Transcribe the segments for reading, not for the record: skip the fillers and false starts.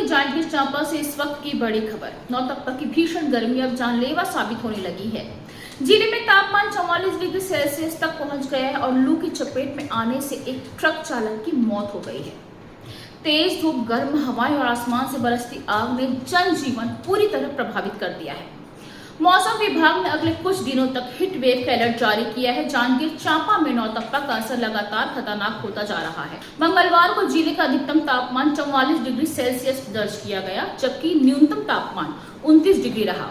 जांजगीर चांपा से इस वक्त की बड़ी खबर। नौतप्पा की भीषण गर्मी अब जानलेवा साबित होने लगी है। जिले में तापमान 44 डिग्री सेल्सियस तक पहुंच गया है और लू की चपेट में आने से एक ट्रक चालक की मौत हो गई है। तेज धूप, गर्म हवाएं और आसमान से बरसती आग ने जनजीवन पूरी तरह प्रभावित कर दिया है। मौसम विभाग ने अगले कुछ दिनों तक हीट वेव का अलर्ट जारी किया है। जांजगीर चांपा में नौतप्पा का असर लगातार खतरनाक होता जा रहा है। मंगलवार को जिले का अधिकतम तापमान 44 डिग्री सेल्सियस दर्ज किया गया, जबकि न्यूनतम तापमान 29 डिग्री रहा।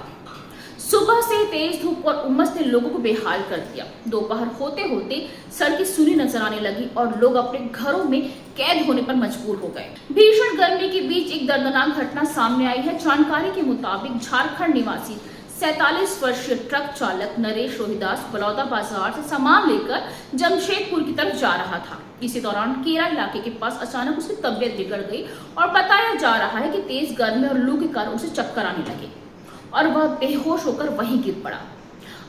सुबह से तेज धूप और उमस ने लोगों को बेहाल कर दिया। दोपहर होते होते सड़कें सूनी नजर आने लगी और लोग अपने घरों में कैद होने पर मजबूर हो गए। भीषण गर्मी के बीच एक दर्दनाक घटना सामने आई है। जानकारी के मुताबिक झारखंड निवासी 47 वर्षीय ट्रक चालक नरेश रोहिदास बलौदा बाजार से सामान लेकर जमशेदपुर की तरफ जा रहा था। इसी दौरान केरा इलाके के पास अचानक उसकी तबीयत बिगड़ गई और बताया जा रहा है कि तेज गर्मी और लू के कारण उसे चक्कर आने लगे और वह बेहोश होकर वहीं गिर पड़ा।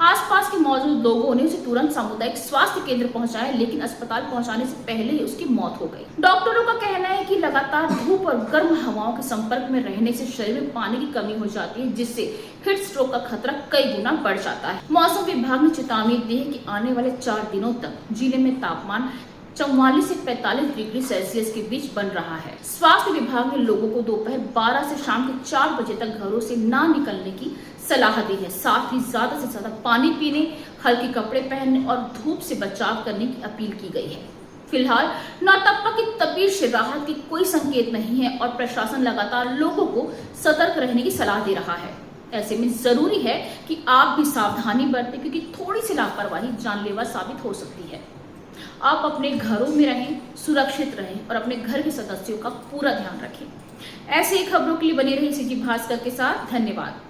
आसपास के मौजूद लोगों ने उसे तुरंत सामुदायिक स्वास्थ्य केंद्र पहुंचाया, लेकिन अस्पताल पहुंचाने से पहले ही उसकी मौत हो गई। डॉक्टरों का कहना है कि लगातार धूप और गर्म हवाओं के संपर्क में रहने से शरीर में पानी की कमी हो जाती है, जिससे हीट स्ट्रोक का खतरा कई गुना बढ़ जाता है। मौसम विभाग ने चेतावनी दी है कि आने वाले 4 दिनों तक जिले में तापमान 44 से 45 डिग्री सेल्सियस के बीच बन रहा है। स्वास्थ्य विभाग ने लोगों को दोपहर 12 से शाम के 4 बजे तक घरों से ना निकलने की सलाह दी है। साथ ही ज्यादा से ज्यादा पानी पीने, हल्के कपड़े पहनने और धूप से बचाव करने की अपील की गई है। फिलहाल नौतप्पा की तपीश से राहत के कोई संकेत नहीं है और प्रशासन लगातार लोगों को सतर्क रहने की सलाह दे रहा है। ऐसे में जरूरी है कि आप भी सावधानी बरतें, क्योंकि थोड़ी सी लापरवाही जानलेवा साबित हो सकती है। आप अपने घरों में रहें, सुरक्षित रहें और अपने घर के सदस्यों का पूरा ध्यान रखें। ऐसे ही खबरों के लिए बने रहिए सीजी भास्कर के साथ। धन्यवाद।